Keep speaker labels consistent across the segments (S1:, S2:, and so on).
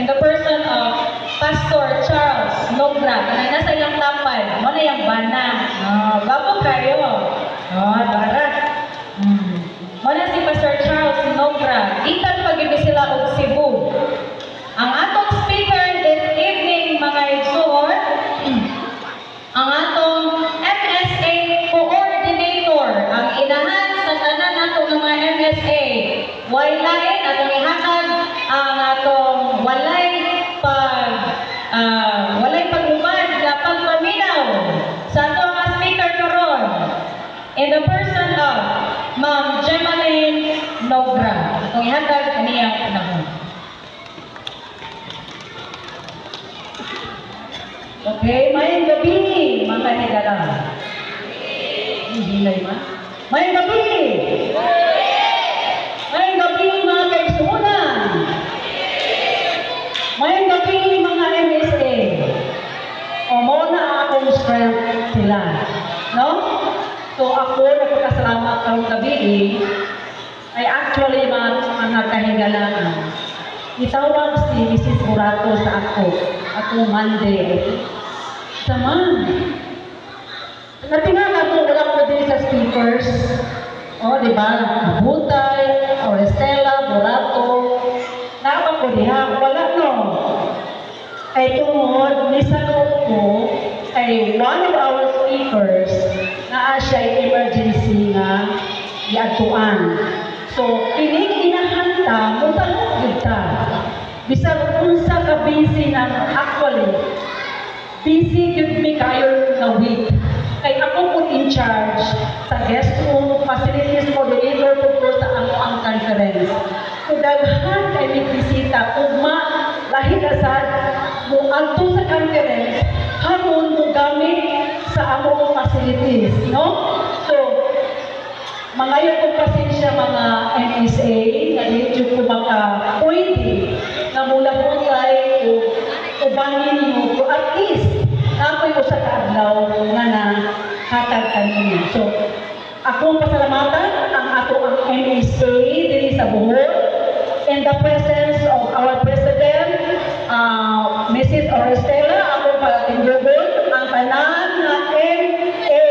S1: in the person of Pastor Charles Nogra. Na nasa ilang tapay, mo na yung bana. Bago kayo. Barat. Mo na si Pastor Charles Nogra. Itan pag-ibig sila og Cebu. Ang atong speaker this evening, mga igsoon, ang atong MSA coordinator, ang inahan sa tanan natong mga MSA. Walay atong ihatag ang atong walay paglumad na pagpaminaw sa atong mga speaker karon. In the person of Ma'am Gemaline Nogra. Atong ihatag kaniyang panahon. Okay, mayang gabi, mga higala. Hindi ma. Mayang gabi! Mayang gabi, mga kaigsuunan! Mayang gabi, mga MSA. Mo na akong strength sila. No? So ako, nagpapasalamat karong gabi ay actually mga kahigalaan. Itawag si Mrs. Murato sa ako Monday. Sama. Natingnan ako, wala ko din sa speakers. Di ba? Butay, Orestela, Murato. Naapa ko diha, wala no. Ay tungod, nisagot ko, ay one of our speakers na siya emergency nga iatuan. So, ining inahanta, mutanong kita. Bisag unsa ka busy na actually, busy yun mi kayo na week. Kay ako po in charge sa guest room, facilities coordinator po sa ang conference. So, daghan kay may bisita, ugma, lahi kasad, mo alto sa conference, haron mo gamit sa among facilities, no? So, mga yung pasensya mga MSA na dito po pwede na mula po tayo ubanin niyo po at least ako'y usa ka adlaw na hatag kanina. So, akong pasalamatan ang ato ang MSA diri sa Bohol in the presence of our President, Mrs. Orestela, akong patindugon ang tanan na MSA.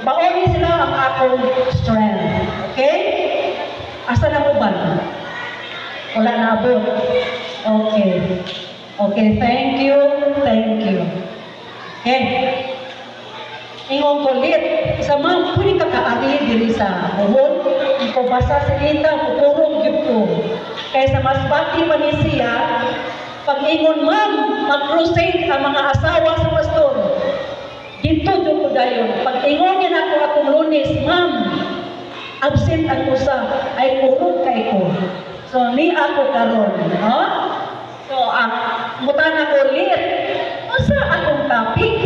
S1: Baoni sila ang akong strength. Okay? Asa na mo ba? Wala na abot. Okay. Okay, thank you. Thank you. Okay. Ingon ko lit. Sa mga kuni kakaari diri sa Bohol, iko basa sa ita, kukurong yun ko. Kaya sa mas bati pa ni siya, pag ingon, ma'am, mag-crusade ang mga asawa sa pastor. Dito ko dayon. Pag ingon niya ako akong Lunes, ma'am, absent ako sa ay kurog kay ko. So, ni ako karon, no? So, mutan ako ulit. Masa akong topic?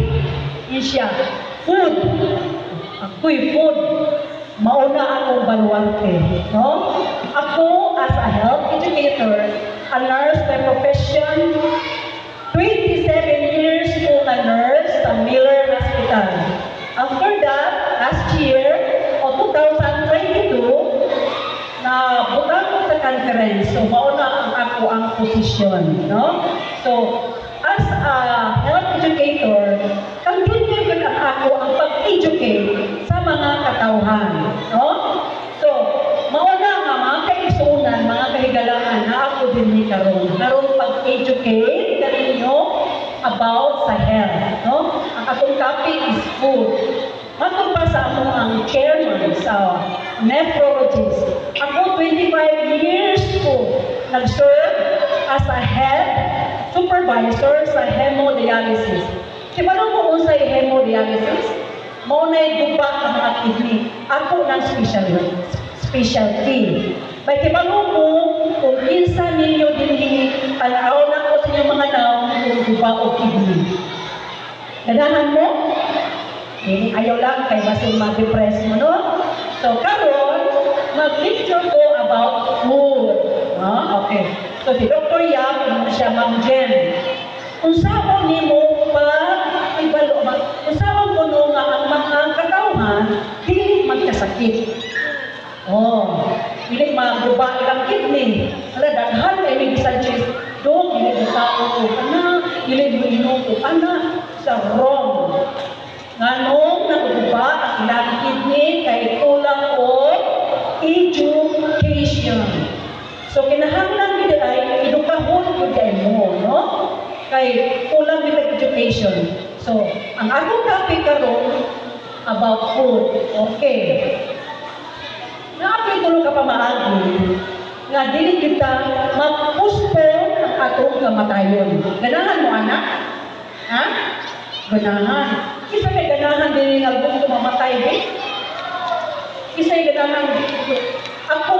S1: Isya, food. Ako'y food. Mauna akong baluarte, no? Ako, as a health educator, a nurse by profession, 27 years po na nurse sa Miller Hospital. After that, last year, o 2022, na butang ko sa conference. So, mauna ang posisyon, no? So, as a health educator, continue ko ang pag-educate sa mga katauhan, no? So, mauna nga mga kaigsuunan, mga kahigalaan na ako din ni karon pag-educate ninyo about sa health, no? Ang atong topic is food. Matong pa sa among ang chairman sa nephrologist. Ako 25 years po nag-serve as a head supervisor sa hemodialysis. Kaya mo sa hemodialysis? Maunay guba ang mga kidney. Ako ng specialty. May kibalo mo kung kinsa ninyo din alaw na ko sa inyong mga naong kung guba o kidney. Ganahan mo? Ayaw lang kay basin ma-depress mo, no? So, karon mag-lecture ko about food. Okay. So, si Dr. Yap, siya Ma'am Jen. Kung saan ni mo pa, kung saan mo no nga ang mga katauhan, hindi magkasakit. Hindi maguba ilang kidney. Daghan ay may bisan So kinahanglan gid ay edukahon gid mo, no? Kay kulang gid education. So ang akong topic karon about food. Okay. Naapay tulo ka pamaagi nga dili kita mag-postpone ang atong kamatayon. Ganahan mo anak? Ha? Ganahan. Isa kay ganahan din nga gusto mamatay din. Isa kay ganahan dito. Ako,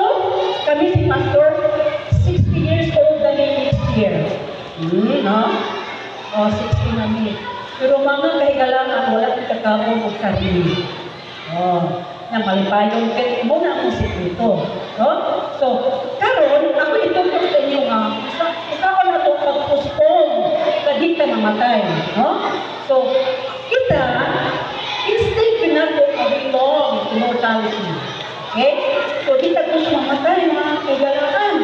S1: kami si Pastor, 60 years old na next year. No? O, 60 na mi. Pero mga kahigalangan, wala kang kakao o karili. O, na malipayon, kaya mo na akong sikrito. No? So, karon ako ituturo sa inyo nga, ikaw na ito pag-postpone sa di ka mamatay. No? So, kita, instinct pinato belong to mortality. Okay? So, di ka gusto mamatay, mga kailangan.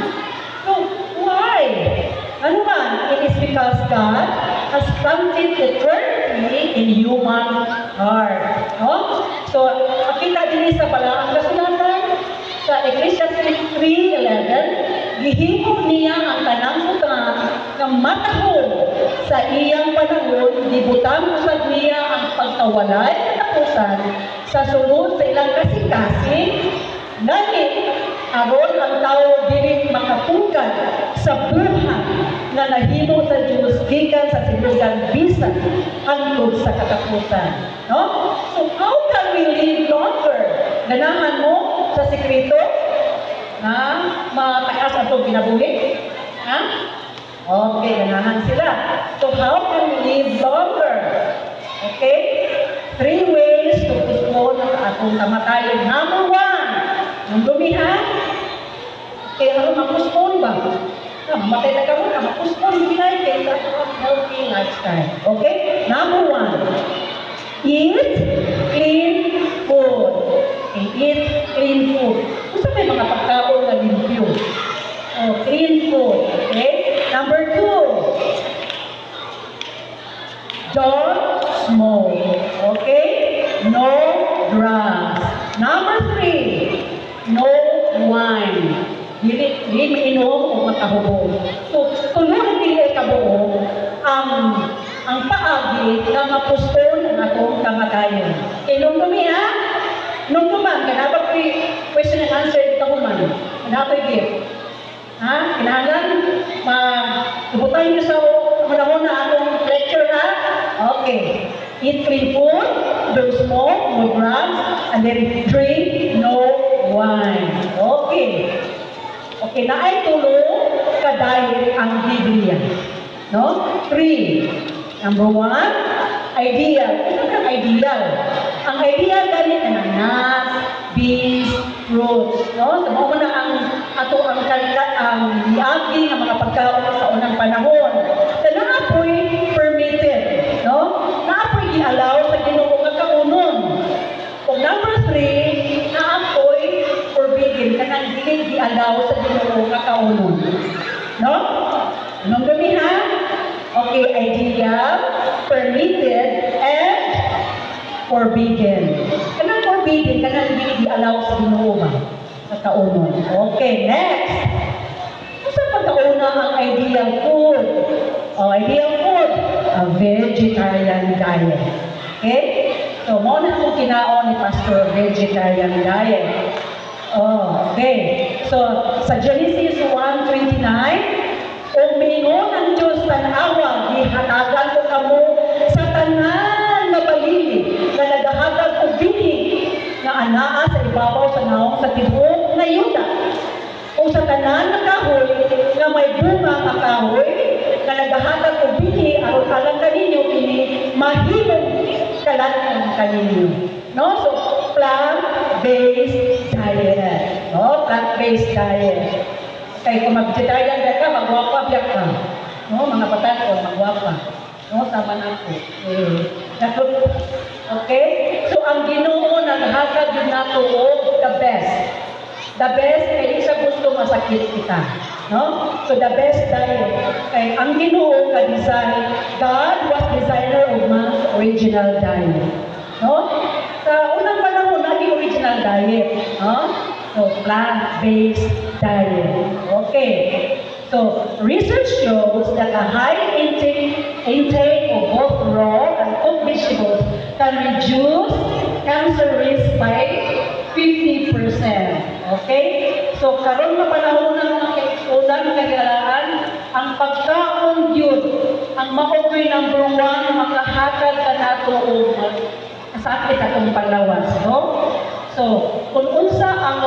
S1: So, why? Ano ba? It is because God has planted eternity in human heart. No? So, makita din sa pala ang kasulatan sa Ecclesiastes 3:11, gihimo niya ang tanang butang nga matahon sa iyang panahon, gibutang usad niya ang pagkawalay katapusan sa sulod sa ilang kasing-kasing, nganit aron ang tao dili makapungkad sa buhat nga nahimo sa Dios gikan sa sinugang bisan hangtod sa katapusan. No? So how can we live longer? Ganahan mo sa sekreto na mataas ang itong ginabuhi? Ha? Okay, ganahan sila. So how can we live longer? Okay? 3 ways to postpone ang atong kamatayon. Number 1, ang dumihan. Kaya ano mag-postpone ba? Mamatay na ka muna, mag-postpone binay kaya sa atong healthy lifestyle. Okay? Number 1, eat clean food. Okay, eat clean food. Kung sa may mga pagkaon na limpyo. Oh, clean food. Okay? Number 2, don't smoke. Okay? No drugs. Number 3, no wine. Dili mainom o makahubog. So, tulungan dili kabuo ang paagi na mapustol ang atong kamatayon. Kaya nung dumiha, nung duman, kanapag question and answer dito human. Kanapag gift. Ha? Kinahanglan, mabutan niyo sa panahon na atong lecture, ha? Okay. Eat clean food, don't smoke, no drugs, and then drink no wine. Okay. Okay, na ay tulong kadayat ang Biblia. No? 3. Number 1, ideal. Ito ang ideal. Ang ideal ganit na nuts, beans, fruits. No? Sa mga na ang ato ang iagi ng mga pagkaon sa unang panahon. Sa naapoy permitted. No? Naapoy i-allow sa Ginoo nga kaunon. Kung number 3, naapoy forbidden kanang dili di-allow sa Ginoo nga kaunon. No? Anong gamiha? Okay, ideal, permitted, and forbidden. Kanang forbidden, kanang dili di-allow sa Ginoo ba? Sa kaunon. Okay, next. Kung pagkauna ang ideal food? Oh, ideal food, a vegetarian diet. Okay? So, mo na kung kinaon ni Pastor vegetarian diet. Oh, okay. So, sa Genesis 1:29, umingon ang Diyos tanawa, gihatagan ko kamo sa tanan na balili, na nagahagag og binig, na anaa sa ibabaw sa naong sa tibuok na yuta. O sa tanan na kahoy, na may bunga nga kahoy, na nagahagag og binig, aron alang kaninyo, kini mahimong kalanang kaninyo. No? So, plant-based diet. No? Plant-based diet. Kaya kung mag-vegetarian ka, magwapa biyak ka. No? Mga batan ko, magwapa. No? Sama na ako. Okay? So, ang Ginoo naghagad din nato the best. The best, kaya isa gusto masakit kita. No? So, the best diet. Kaya ang Ginoo ka-design, God was designer of man's original diet. No? Sa unang panahon, naging original diet. No? So, plant-based diet. Okay. So, research shows that a high intake of both raw and cooked vegetables can reduce cancer risk by 50%. Okay? So, karon na panahon ng mga unang kagalaan, ang pagkaon yun, ang maogoy number one, makahatag ka na ito o sakit atong panglawas. No? So, kung unsa ang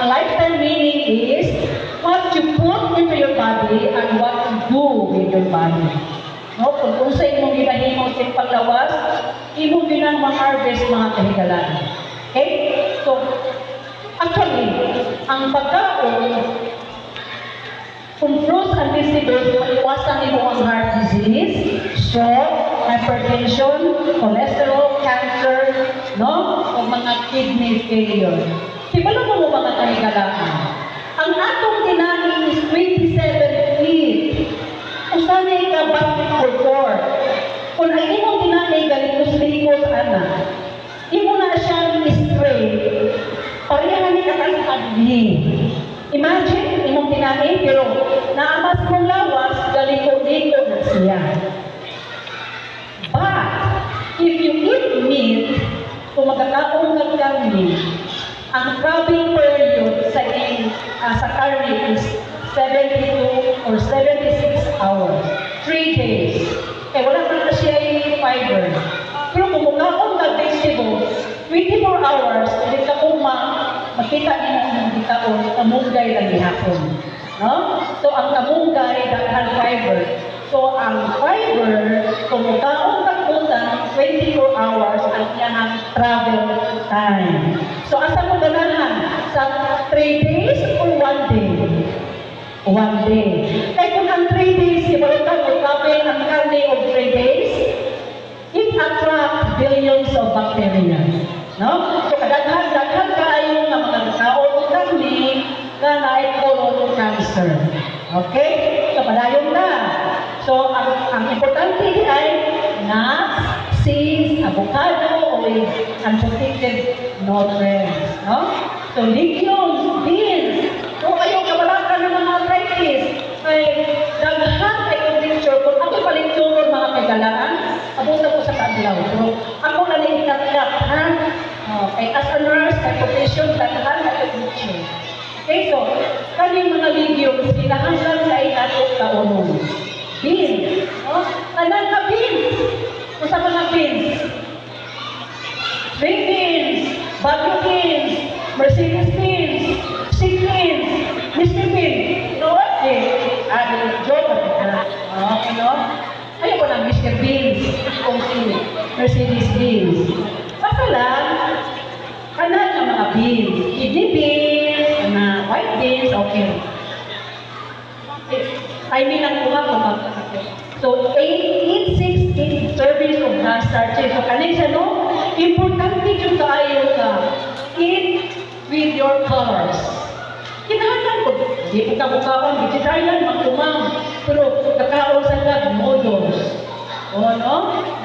S1: lifetime meaning is what you put into your body and what you do with your body. No, kung unsa imong ginahimo sa panglawas, imong ginang ma-harvest mga kahigalan. Okay? So, actually, ang pagkaon, kung fruits and vegetables, maiwasan imo ang heart disease, stroke, hypertension, cholesterol, cancer, no? O mga kidney failure. Sibalo mo mga kahigalaan. Ang atong tinahin is 27 feet. Kung sana ka basketball court, kung ang imong tinahin galikos-likos, ana, imo na siyang straight, parehan ni kakasabni. Imagine, imong tinahin, pero naamas mong lawas, galiko-liko na siya. But, if you eat meat, kung magkakaon ng karne, ang crabbing period sa karne is 72 or 76 hours. 3 days. Eh, wala pa na siya yung fiber. Pero kung magkakaon ng vegetables, 24 hours, hindi ka makita niyo ang bitaon, kamunggay lang ihapon. No? So, ang kamunggay, daghan fiber. So, ang fiber, kung magkaon tagputan, 24 hours ang iyang travel time. So, asa mo ganahan? Sa 3 days or 1 day? 1 day. Kaya kung ang 3 days, ibalita mo travel ang karne of 3 days, it attracts billions of bacteria. No? So, kadaghan kayo ng mga kaon ng karne na colon cancer. Okay? So, padayon na. So, ang importante ay nuts, seeds, avocado, olive, and protected nutrients. No? So, legumes, beans. Kung ayaw kabalaka ng mga arthritis, ay daghan ay picture. Kung ako palituro mga kagalaan, abutan ko sa kadlaw. So, ako na rin itatlat, ha? Okay, as a nurse, ay profession, daghan ay picture. Okay, so, kaning mga legumes, kinahanglan sa inatok kaunong. Beans. No? Tanan ka beans. Kung sa mga beans. String beans, bagyo beans, Mercedes beans, stick beans, Mr. beans. You know what? Joke. Okay, no? Ayaw ko ng Mr. Beans. Kung si Mercedes beans. Basta lang, kanan ng mga beans. Kidney beans, white beans, okay. I mean, ang mga so, 8 servings of non starches. So, kanina, no? Importante yung kaayo ka. Eat with your colors. Kinahanglan ko. Di po kabukawan, vegetarian, magtumang. Pero, kakaon sa lag, noodles. O, no?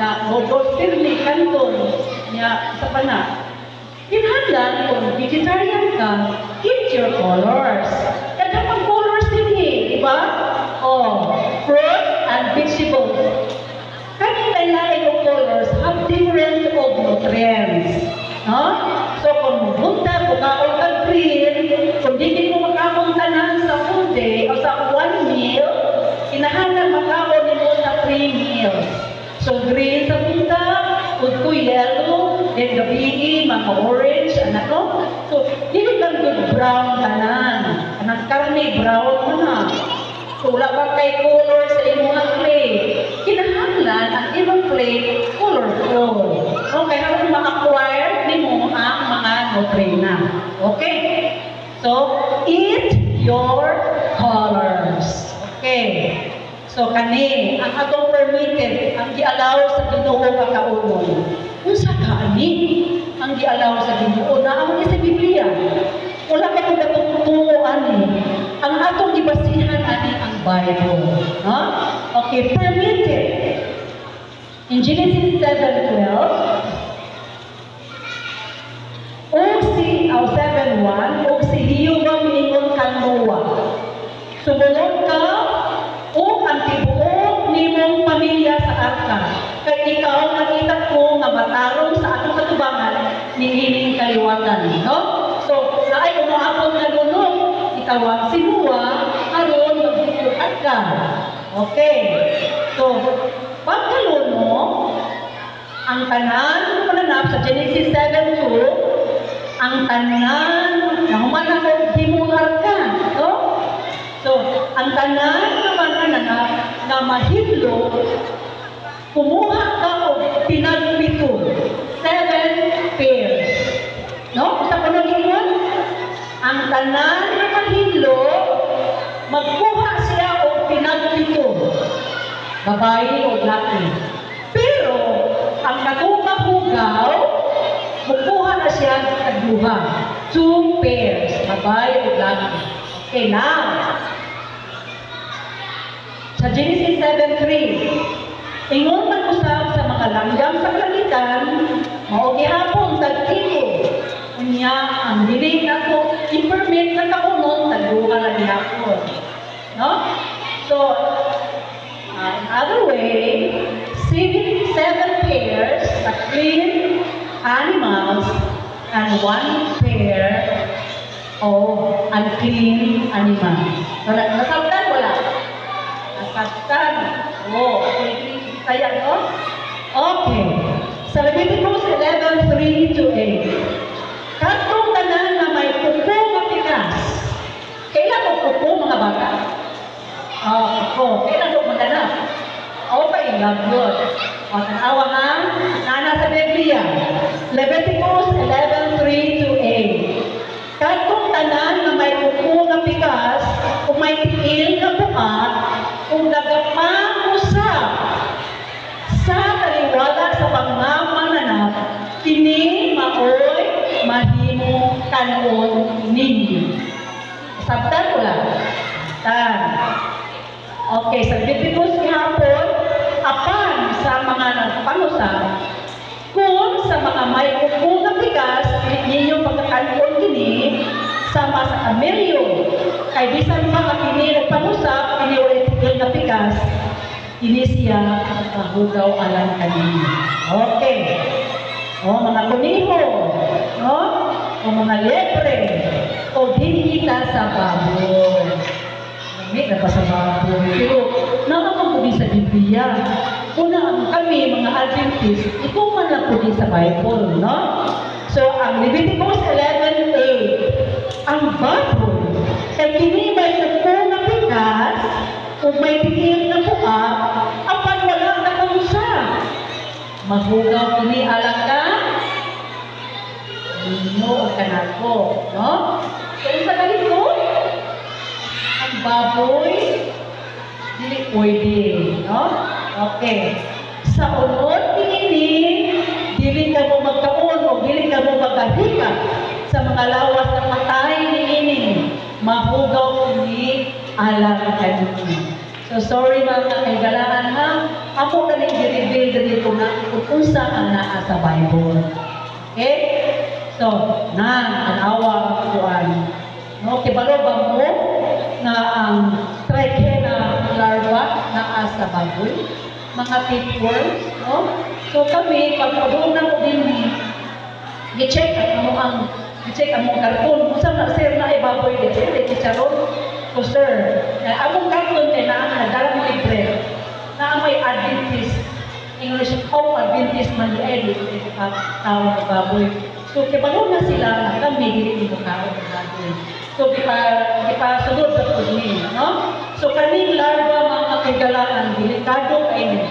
S1: Na noodles, pirli, kanton. Niya, sa pana. Kinahanglan, kung vegetarian ka, eat your colors. Kaya pang colors din eh, di ba? Oh, fruit and vegetables. Kanina lain of colors have different of nutrients. No? So, kung mugunta, bukaon ka green, kung di mo makakong tanan sa full day o sa 1 meal, kinahanglan makakon mo sa 3 meals. So, green sa punta, food ko yellow, then gabi, mga orange, anak no? So, dili lang good brown tanan. Anak karne, brown mo na. So, wala ba kay color sa imong plate? Kinahanglan ang imong plate colorful. Okay, harap ma-acquire ni mo ang mga nutrients. Okay? So, eat your colors. Okay. So, kani, ang atong permitted, ang gi-allow sa Ginoo kakaunon. Unsa kaani ang gi-allow sa Ginoo? Naamon sa Biblia. Wala ka kung natutuo ani. Ang atong gibasihan ani ang Bible. No? Okay, permitted. In Genesis 7:12, o si 7:1, o si Hiyuba miningon kan Noah. Sumunod ka arka. Kaya ikaw nakita ko nga matarong sa atong katubangan niining kaliwatan, no? So, naay umahapon na lunong, itawag si Noah, aron magbuhat ka. Okay. So, pagkalun mo, ang tanan mananap sa Genesis 7:2, ang tanan na humanap himuhar ka, no? So, ang tanan naman mananap na mahidlo, kumuha ka o pinagpito, 7 pairs. No? Sa panagingon, ang tanan na mahidlo, magkuha siya o pinagpito, babae o laki. Pero, ang natumahugaw, magkuha na siya sa duha. 2 pairs, babae o laki. Okay, now, sa Genesis 7:3, ingon mag-usap sa mga langgam sa kalangitan, mao gihapon tag-ilo. Unya ang dili nato i-permit na kaunon tag-duha na gihapon. No? So, in other way, 7 pairs of clean animals and 1 pair of unclean animals. So, nasabtan wala? Nasabtan. Oh, okay. Kaya, no? Okay. Sa Leviticus 11:3-8, katong tanan na may kuko nga pikas. Kailan mo kuko mga bata? Kuko. Kailan mo maganap? Okay, good. O, tanawa nga, nana sa Biblia. Leviticus 11:3-8. Katong tanan na may kuko nga pikas, kung may tiil na buhat, kung nagapang usap sa taliwala sa pangmamananap, kini maoy mahimo kanon ninyo. Sabtan ko lang. Sabtan. Okay, sa Leviticus gihapon, apan sa mga nagpangusap, kung sa mga may kuko nga pikas, ninyo pagkakanon kini, sama sa kamelyo, kay bisan pa kini nagpangusap, kini ulit na pikas, kini siya mahugaw alang kanina. Okay. O mga kuniho, no? O mga lepre, o din kita sa baboy. Hindi na pa sa baboy. Pero nakakapuli sa Biblia. Una kami, mga Adventist, ito man lang po din sa Bible, no? So, ang Leviticus 11:8, ang baboy, kay kini may kuko na pikas, kung may tingin na buka, apan wala na kamusa. Mahugaw kini alang ka, ninyo o kanako, no? So, sa ganito, ang baboy, dili pwede, no? Okay. Sa unod ini, dili ka mo magkaon o dili ka mo magkahika sa mga lawas na patay ni ini, mahugaw kini alang kanina. So sorry mga kaigalaan ha, ako na rin i-reveal dito na kung saan ang naa sa Bible. Okay? So, ang awa kuan. No, kibalo ba mo na ang trichina larva naa sa Bible? Mga tapeworms, no? So kami, pag pabunan ko din i-check ang mong karton. Kung saan na sir na ibaboy din, sir, chicharon. So sir, among karton na nadalang mo libre, na may Adventist, English Home Adventist man di-edit, tawag baboy. So kibalo na sila na kami, hindi mo tawag baboy. So sunod sa pagmin, no? So kaning larva mga kagalaan, delikado kainin.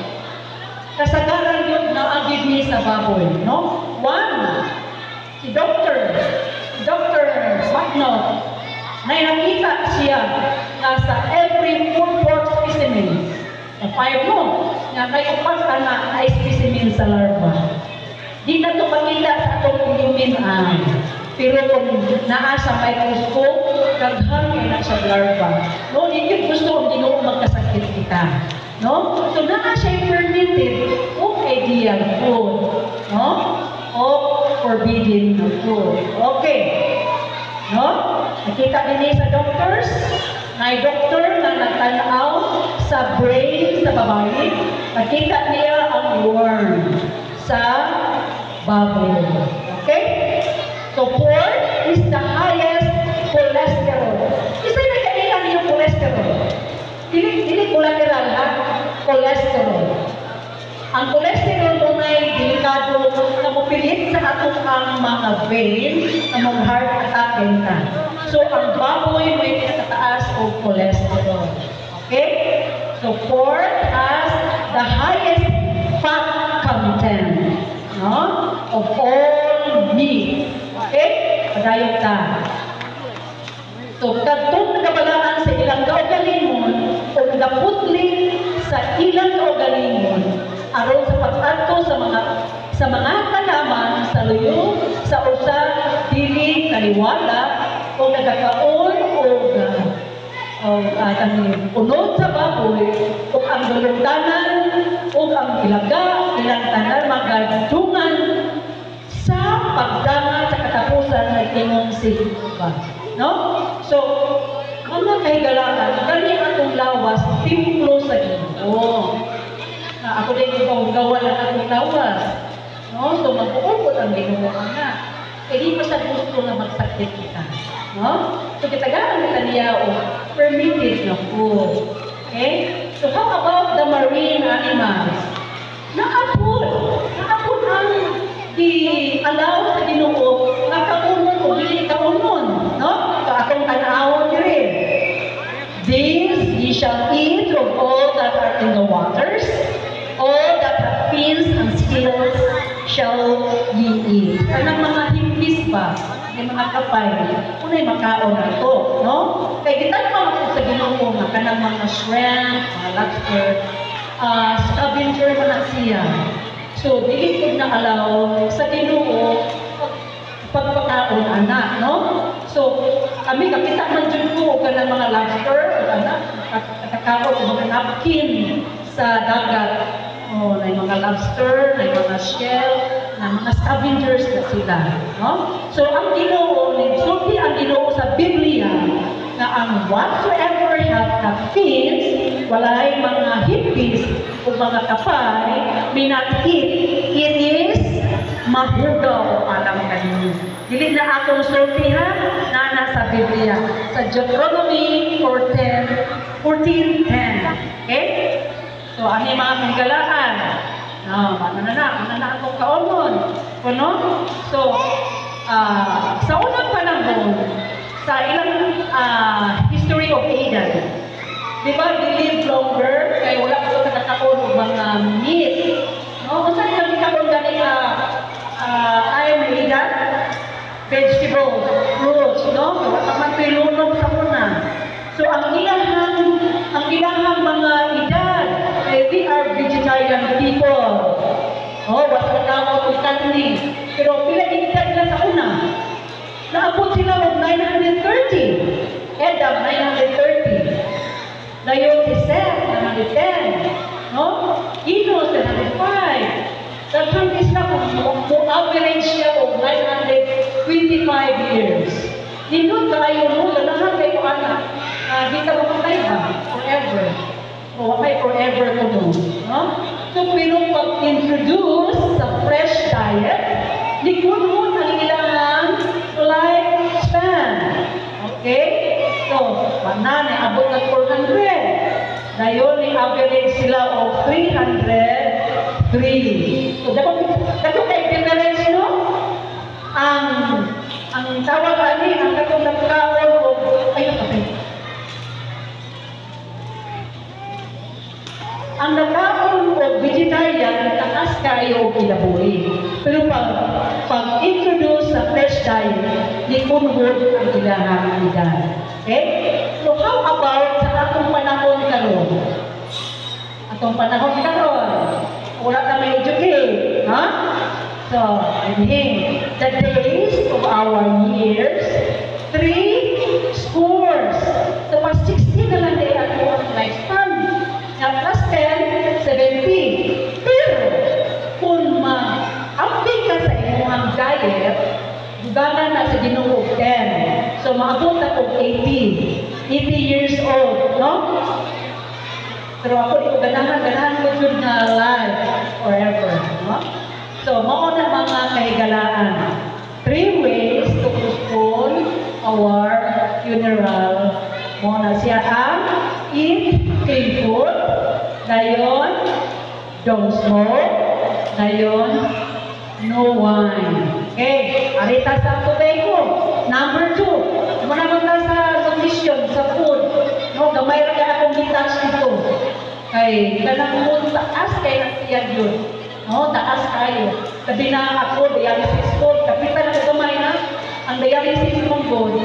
S1: Kasagaran yun na agid ni sa baboy, no? One, si Dr. Magnot, na nakita siya na sa every 4 specimen, na 5 mo, na may upas na specimen sa larva. Di na ito makita sa itong human eye. Pero kung naa sa microscope, daghan na sa larva. No, hindi gusto kung di mo magkasakit kita. No? So naa siya permitted o ideal food. No? O forbidden food. Okay. No? Nakita din sa doctors, may doktor na natanaw sa brain sa babae, makita niya ang worm sa baboy. Okay? So, pork is the highest cholesterol. Isa na kailan yung cholesterol? Dili collateral ha? Cholesterol. Ang cholesterol mo ay delikado na mapilit sa atong ang mga vein na mga heart attack ka. So, ang baboy may pinakataas o cholesterol. Okay? So, pork has the highest fat content, no? Of all meat. Okay? Padayon ka. So, katong nagabalaan sa ilang kaugalingon o nagaputli sa ilang kaugalingon aron sa pag-adto sa mga kalaman sa luyo sa usa dili kaliwala o nagakaon o unod sa baboy o ang duluntanan o ang ilaga ilang tanan magadungan sa pagdanga sa katapusan ng imong sigba. No? So, mga kahigalaan, kani atong lawas, templo sa Ginoo. Ako din yung gawa lang atong lawas. No? So, mag-uupot ang Ginoo na. Di pa sa gusto na magsakit kita. No? So, kitagaan kita niya o permitted na food. Okay? So, how about the marine animals? Naapod ang di-allow sa Ginoo na kaunon o dili kaunon. No? So, atong tanawon rin. This ye shall eat of all that are in the waters, all that have fins and scales shall ye eat. Kanang mga himpis ba, may mga kapay, unay makaon na ito, no? Kaya kita naman sa Ginoo nga kanang mga shrimp, mga lobster, scavenger man na siya. So, dili ko na allow sa Ginoo pagpakaon anak, no? So, kami kapita man dyan ko kanang mga lobster, anak, katakaon o mga napkin sa dagat. Oh, na mga lobster, na mga shell, na mga scavengers na sila. No? So, ang Ginoo, nagsulti ang Ginoo sa Biblia na ang whatsoever have the fins, walay mga hippies o mga kapay, may not eat. It is mahugaw alam kanino. Dili na akong sulti ha, na nasa Biblia. Sa Deuteronomy 14:10. Okay? So, ano yung mga kahigalaan? Manana akong kaonon. Kuno? So, sa unang panahon, sa ilang history of Adam, di ba, they live longer, kaya wala ko nakakaon ng mga meat. No? Kung saan yung nakakaon gani ay may edad? Vegetables, fruits, no? Wala man pilunong sa una. So, ang ilahang mga edad, they are vegetarian people. Oh, wala na ako kanli. Pero pila edad na sa una. Naabot sila ng 930. Adam, 930. Dayon si Seth, 910. No? Enos, 905. Daghang Islam, average siya o 925 years. Nindot kayo mo, ganahan kayo anak. Di ka mamatay ba? Forever. O may forever ko mo. No? So, pero pag-introduce sa fresh diet, likod mo ang ilang lifespan. Okay? So, panan, abot na 400. Dayon, average sila o 303. So, dapat kayo difference, no? Ang tawag ani, ang katong nagkaon o ayun kasi. Ang nagkaon o vegetarian, takas kayo o kinabuhi. Pero pag-introduce sa fresh diet, likunhod ang ilang edad. Okay? So how about sa atong panahon karon? Atong panahon karon, wala na may educate, ha? So, the days of our years, 3 scores. So, mas 60 na lang din ang lifespan. Now, plus 10, 70. Pero, kung ma-update ka sa inyong diet, dugangan na sa Ginoo 10. So, maabot na kung 80. 80 years old, no? Pero ako di ko ganahan ko yun na life forever. No? So, mauna mga kahigalaan. 3 ways to postpone our funeral. Muna siya ang eat clean food, dayon, don't smoke, dayon, no wine. Okay, arita sa tubig ko. Number 2, muna naman sa condition, sa food. No, gamay rin akong detach dito. Kay, kanang mo taas kay nasiyag yun. No, taas kayo. Sabi na ako, dialysis ko, kapitan ako gamay na, ang dialysis mong God,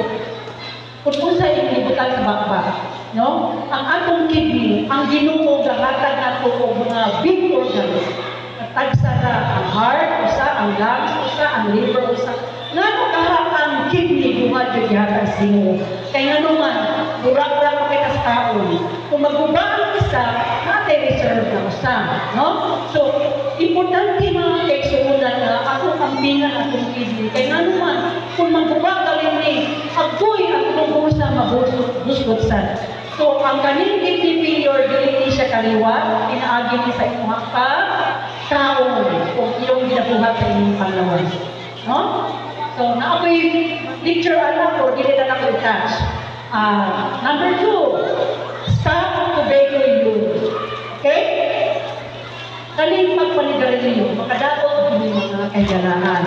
S1: kung unsa yung ibutan sa bakbak. No? Ang atong kidney, ang Ginoo gahatag nato og mga big organs. Tagsa na ang heart, usa, ang lungs, usa, ang liver, usa. Ngano kaha ang kidney duha jud gihatag sa Ginoo. Kay ngano man, burak-burak pa kay taon. Kung maguba ang isa, natin reserve na usa, no? So, importante mga kaigsuunan na ako ambingan akong kidney. Kay ngano man, kung maguba galing ni, agoy ang tungkusa mabusgot sa. So, ang kaning kidney failure, dili siya kaliwat, inaagi ni sa inyong kaon kung iyong ginabuhat sa inyong panglawas. No? So, naapoy picture anak ko, dili na ako touch. Number 2, stop tobacco use. Okay? Kaling magpanigarilyo, makadaot yung mga kahigalaan.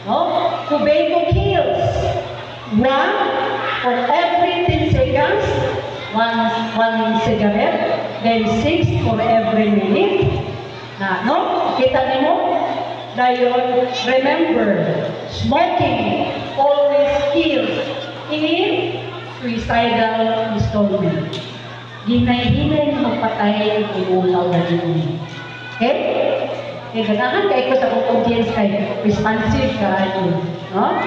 S1: No? Tobacco kills. 1 for every 10 seconds, one cigarette, then 6 for every minute. No? Kita niyo? Dayon, remember, smoking always kills in suicidal installment. Hinay-hinay na magpatay ang iulaw na yun. Okay? Kaya ganahan kayo ko sa kong audience kay responsive ka ano. No?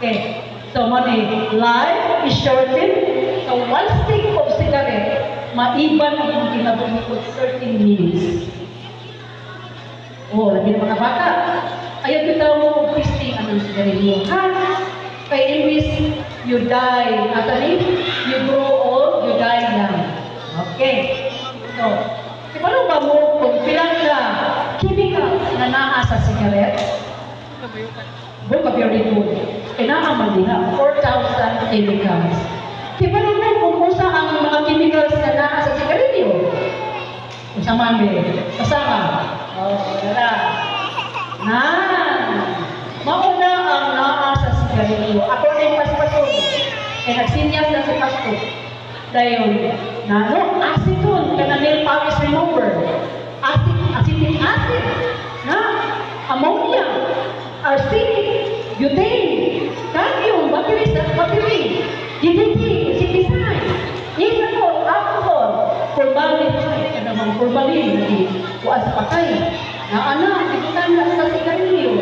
S1: Okay. So, life is shortened. So, 1 stick of cigarette, maiban ang ginabuli ko 13 minutes. Oh, labi ng mga bata. Ayaw kita mo pisting anong sigarilyo. Ha? Kaya imbis you die, you grow old, you die young. Okay. So, paano ba mo kung pilang ka chemical na naa sa sigaret? Vocabulary. Kinaaman nila, 4,000 chemicals. Paano mo kung usa ang mga chemicals na naa sa sigarilyo? Kasama mo. Kasama. Wala. Mauna ang naa sa sigarilyo. Ako na yung pastor. Kaya nagsinyas na si pastor. Dayon, acetone, nail polish remover. Acetic acid. Ammonia. Arsenic. Butane. Cadmium. Battery. DDT. Insecticide. Ethanol. Alcohol. Formaldehyde. Formalin. Kuas patay. Ikutan na sa sigarilyo.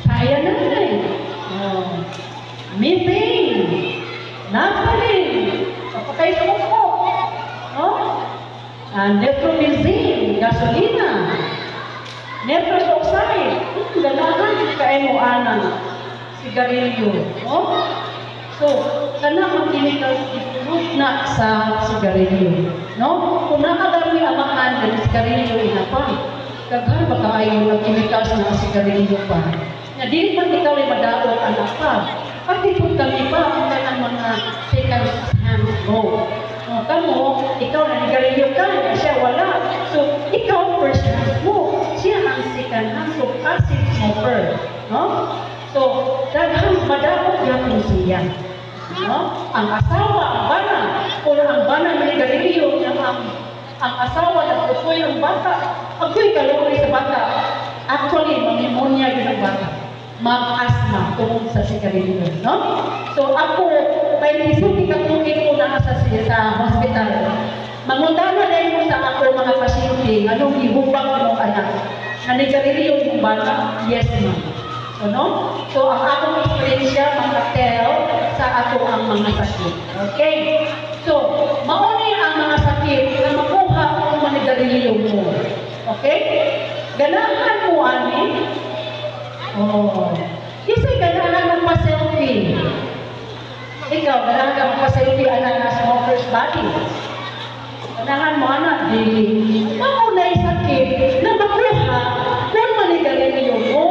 S1: Kaya na methane. Naphthalene. Patay sa mukha. No? Nitromycin. Gasolina. Nitrous oxide. Ganahan kaya mo sigarilyo. No? So, kanang chemicals i-proof na sa sigarilyo. No? Kung nakadami amahan ng sigarilyo inapang, kaghan ba kaayo ng chemicals na sigarilyo pa? Na di man ikaw ay madaot anak pa. Pati kung kami pa, ang kanang mga second hand go. Kamo, ikaw na sigarilyo ka, siya wala. So, ikaw first hand mo. Siya ang second hand. So, passive smoker. No? So, daghang madaot yan siya. No? Ang asawa, ang bana, o ang bana ng sigarilyo, ang asawa na tutoy ng bata, ako'y kalori sa bata. Actually, mag-pneumonia yun ang bata. Mag-asthma tungkol sa sigarilyo. No? So, ako, may nisipin katulin ko na sa hospital. Mangundana dahil mo sa ako mga pasyente, anong ihubang mo anak? Nanigarilyo yung bata? Yes, ma'am. So, no? So, ang akong experience mga-tell sa ato ang mga sakit. Okay? So, mauni ang mga sakit na makuha kung manigarilyo mo. Okay? Ganahan mo, ani? Kasi ganahan mo pa-selfie. Ikaw, ganahan ka magpa-selfie anak na smoker's body. Ganahan mo, anak, dili. Mao na sakit na makuha kung manigarilyo mo.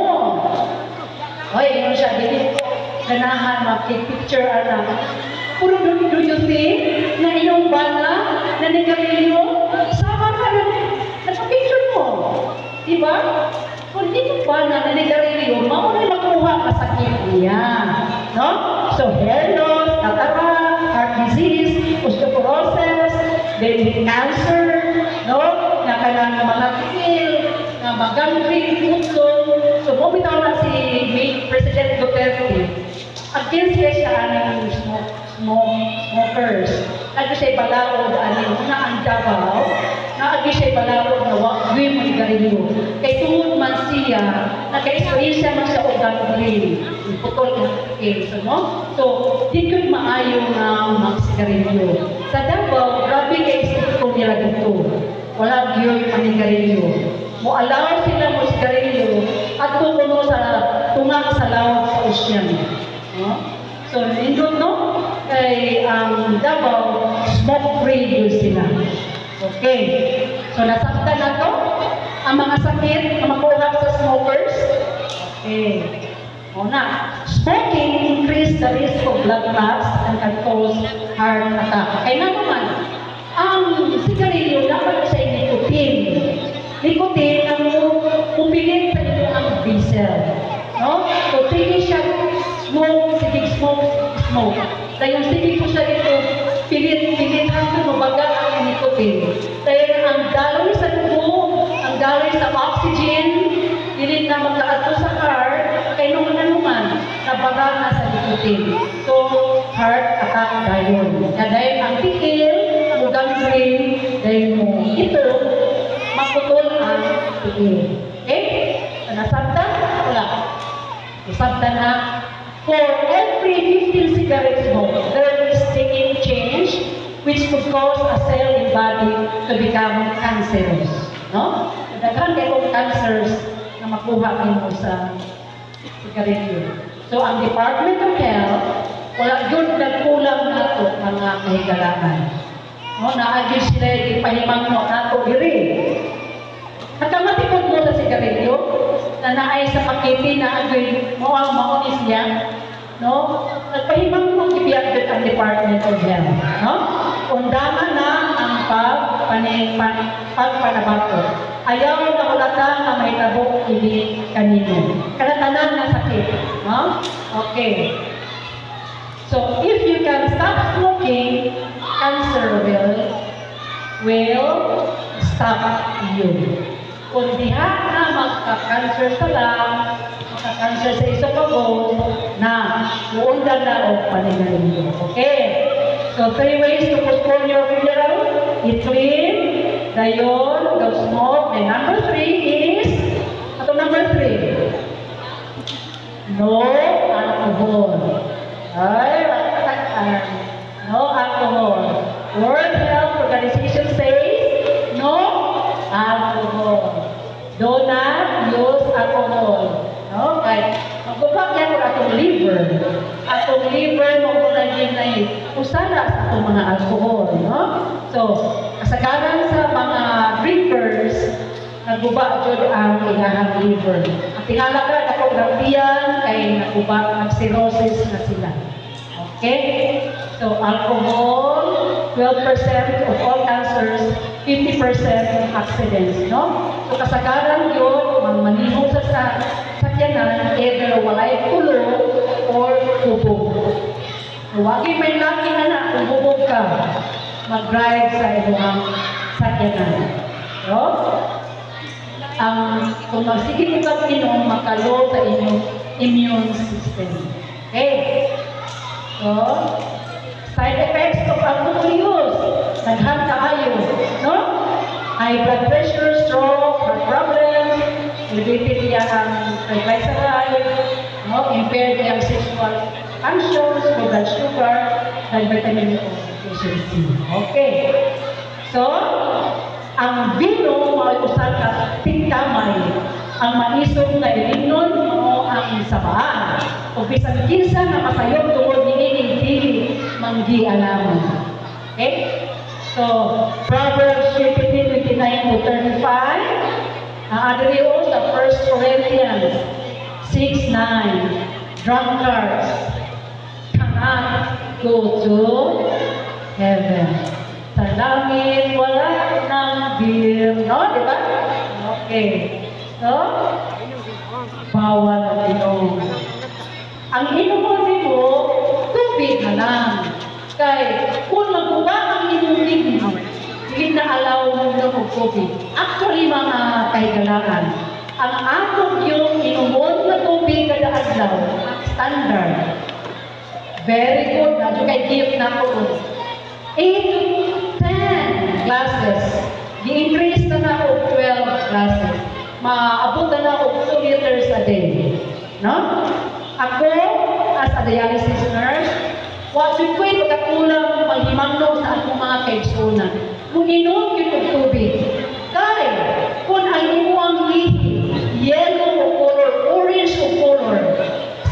S1: Oy, yun siya, dili ganahan mag-picture anak. Puro do you think na iyong bana na nigarilyo, sama ka na picture mo. Diba? Kung di mo bana na nigarilyo, mao na makuha kasakit niya. No? So, hair loss, cataract, heart disease, osteoporosis, then cancer, no? Na kailangan mga tikil, na magangrene, putlong. So, bumitaw na si President Duterte. Against siya ang smokers. Agi siya balawod na ang Davao, na agi siya balawod na wag mo garilyo. Kay tungod man siya, naka-experience man siya o gangrene. Putol ng kilso, no? So, di ko maayo na mag-sigarilyo. Sa Davao, grabe ka-experience nila dito. Wala yun manigarilyo. Mo-allow sila mag-sigarilyo at tukuno sa tungang sa lawag sa ocean. No? So, nindot, no? Kay Davao, smoke-free yun sila. Okay. So, nasaktan na to. Ang mga sakit na makuha sa smokers. Okay. Una, smoking increase the risk of blood clots and can cause heart attack. Kaya nga naman, ang sigarilyo dapat sa nicotine. Nicotine ang pupilit sa inyo ang diesel. No? So, sige siya smoke. Dahil sige po siya ito, pilit hanggang mabagal ang nicotine. Dahil ang daloy sa dugo, ang daloy sa oxygen, pilit na magkaato sa heart, kaya naman, nabagal na sa nicotine. So, heart attack dahil. Dahil ang tikil, ang gangrene, dahil mo ito, maputol ang tikil. Okay? Nasabda? Wala. Nasabda na. For every 15 cigarette smoke, there is taking change which could cause a cell in body to become cancerous. No? Daghan kayo cancers na makuha mo sa sigarilyo. So, ang Department of Health, wala yun nagkulang na ito mga kahigalangan. No? Naagin sila ipahimang mo na ito diri. Nagkamatikod mo sa sigarilyo, na naay sa pakete na agay maunis niya, no? Nagpahimang mong ibiyagod ang Department of Health, no? Undangan na ang pagpanabako. Ayaw na ulata na may tabok hindi kanino. Kanatanan na sakit, no? Okay. So, if you can stop smoking, cancer will stop you. Kung diha na magka-cancer sa lang, magka-cancer sa esophagus, na uundan na o panigarilyo. Okay? So, 3 ways to postpone your funeral. Eat clean, dayon, don't smoke. And number 3 is, number 3, no alcohol. Ay, no alcohol. World Health Organization says, no alcohol. Do not use alcohol. No? Kaya, magpapag yan kung atong liver. Atong liver, magpapagin na yun. Usala sa atong mga alcohol. No? So, kasagaran sa mga drinkers, naguba dyan ang ilahang liver. Ang tinalaga, napografiyan, ay naguba, nag-cirrhosis na sila. Okay? So, alcohol, 12% of all cancers, 50% accidents, no? So, kasagaran yun, manihong sa sakyanan, either walay tulo or hubog. Huwag may laki na kung hubog ka, mag-drive sa inyong sakyanan. No? Kung magsigit ka inom, makalo sa inyong immune system. Okay? So, side effects of alcohol use. Naghan kaayo, no? High blood pressure, stroke, heart problems, elevated niya ang triglyceride, no? Impaired niya ang sexual functions, low blood sugar, and vitamin B deficiency. Okay. So, ang vino, mauusan ka, tingkamay. Ang manisog na ilinon mo ang sabaan. O bisan kinsa na masayog tungkol niining dili manggi alaman. Okay? So, Proverbs 23:25 29 to 35. Adrio sa 1 Corinthians 6:9. Drunkards cannot go to heaven. Sa langit, wala ng beer. No, di ba? Okay. So, bawal ang inom. Ang inuman mo, tubig na lang. Kaya, kung magbuba ang inumin mo, hindi na alaw mo ng tubig. Actually, mga kaigalangan, ang atong yung inumon na tubig kada adlaw, standard. Very good. Nadyo kay gift na po. 8 to 10 glasses. I-increase na na o 12 glasses. Maabot na na o 2 liters a day. No? Ako, as a dialysis nurse, what should ko yung pagkakulang maghimangno sa akong mga kaigsunan. Kung inom yun ang tubig. Kaya, kung ang imo ang lihi, yellow o color, orange o color,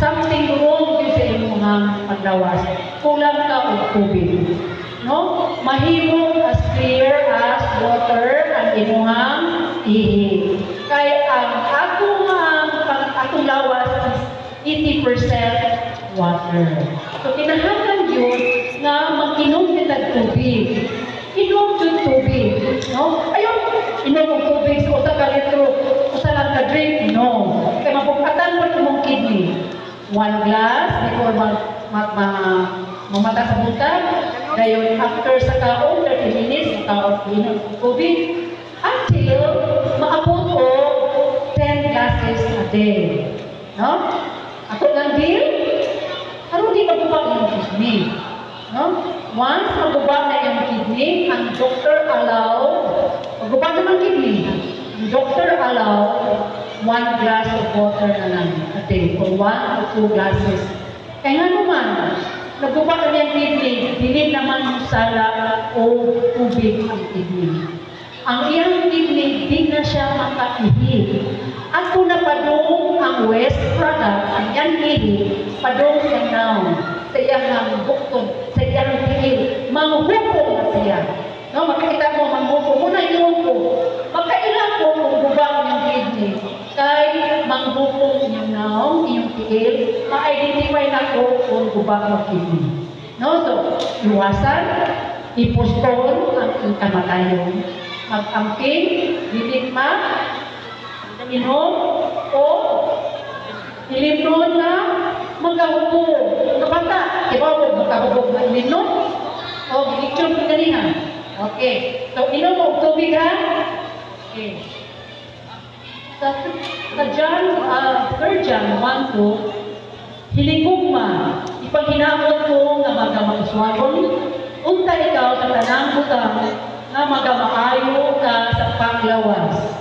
S1: something wrong yun sa imo nga paglawas. Kulang ka o tubig. No? Mahimong as clear as water ang imuhang ihi. Kaya ang akong lawas is 80% water. So kinahanglan yun nga mag-inom din ng tubig. Inom yun tubig. No? Ayun, inom ng tubig sa usa ka litro, usa lang ka drink. No. Kaya mapupatan mo itong kidney. 1 glass before mamata sa buntag. Ngayon, after sa kaon, 30 minutes, makaon inom ng tubig. Until maabot o 10 glasses a day. No? Ako lang din, ano di magubak yung kidney? No? Once magubak na yung kidney, ang doctor allow, magubak naman kidney, ang doctor allow 1 glass of water na lang a day, or 1 or 2 glasses. Kaya nga naman, nagubak na yung kidney, hindi naman yung sala o tubig ang kidney. Ang iyang kidney, di na siya makaihi. At kung napadong ang waste product, ang iyang kidney, padong sa noun, sa iyang bukton, sa iyang kidney, manghupong na siya. No, makikita mo, manghupong. Muna yung po. Magkailan po kung gubang yung kidney, kay manghupong yung noun, yung kidney, ma-identify na po kung gubang yung kidney. No, so, iwasan, ipostpone ang kamatayon. Mag-amping, bibigma, inom, o ilimnon na magkahubog. Kapata, iba mo magkahubog na ilimnon, o gilikyon ko ganyan. Okay. So, inom mo, tubig ha? Okay. Sa John, 3 John 1-2, hiligugma, ipaghinamot ko nga magkamakaswagon, unta ikaw sa tanang butang, nga magamaayo ka sa paglawas.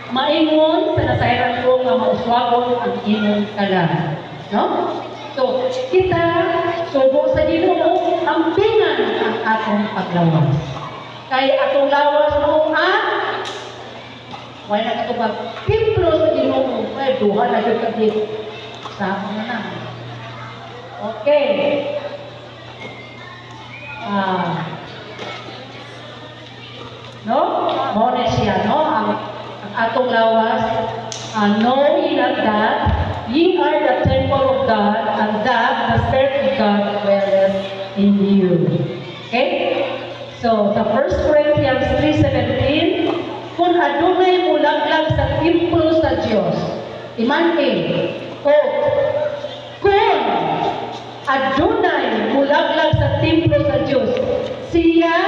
S1: Maingon sa nasairan ko nga mauswagon ang imong kalan. No? So, kita, subo sa Ginoo, ampingan ang atong paglawas. Kaya atong lawas mo wala na katubag, templo sa Ginoo, ay duha na yung kabit. Sama na na. Okay. No? Muna siya, no? Ang atong lawas, know ye not that ye are the temple of God, and that the Spirit of God dwelleth in you. Okay? So, sa 1 Corinthians 3:17, kung adunay mulaglag sa templo sa Diyos, quote, kung adunay mulaglag sa templo sa Diyos, siya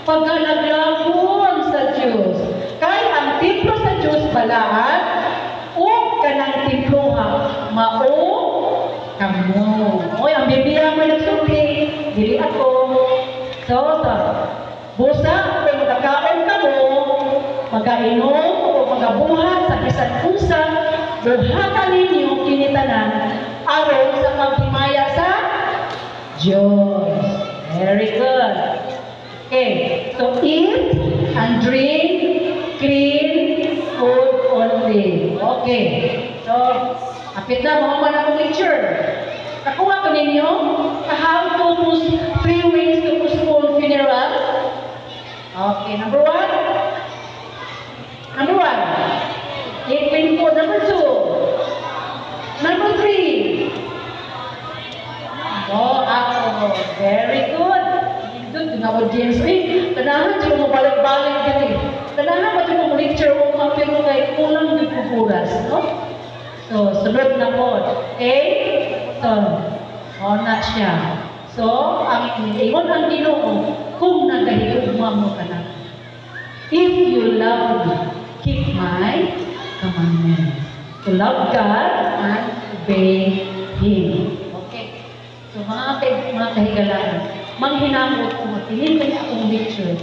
S1: pagkalaglagon sa Diyos. Kaya ang templo sa Diyos balahat o kanang templo ha, mao kamo. Oy, ang Biblia mo nagsulti, dili ako. So, busa, kung magkakaon ka mo, magkainom o magabuhat sa bisan unsa, buhatan ninyo kinitanan aron sa paghimaya sa Diyos. Very good. Okay, so eat and drink clean food only. Okay, so kapit na mga panakong lecture. Nakuha ko ninyo how to 3 ways to postpone funeral. Okay, number 1, audience, ganahan dyan mo balik-balik din eh. Ganahan ba dyan mo lecture mo pero kay kulang yung pupuras, no? So, sunod na po. A, so, na siya. So, ang ingon ang Ginoo, kung nagahigugma mo ka na. If you love me, keep my commandments. To love God and obey Him. Okay. So, mga kahigalaan, manghinamot ko, matinintay akong lecture.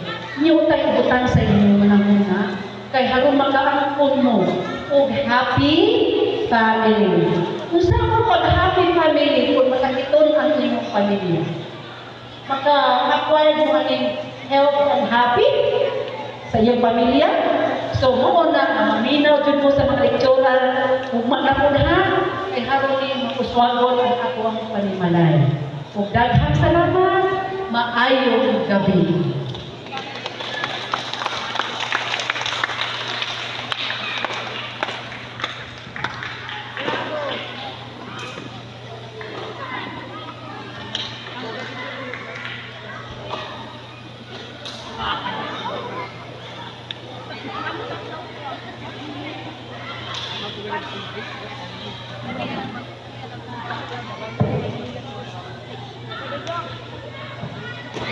S1: Niyo tayo butang sa inyo manang-una, kay harong makaangkon mo, o happy family. Kung saan mo pag-happy family, kung makakiton ang inyong pamilya, maka-acquire mo ang health and happy sa iyong pamilya. So, mo na, maminaw dyan mo sa mga lektura, kung manapudhan, ay harong niyo makuswagon ang ako ang panimalay. Kung daghang salamat, maayong gabi.
S2: Thank you.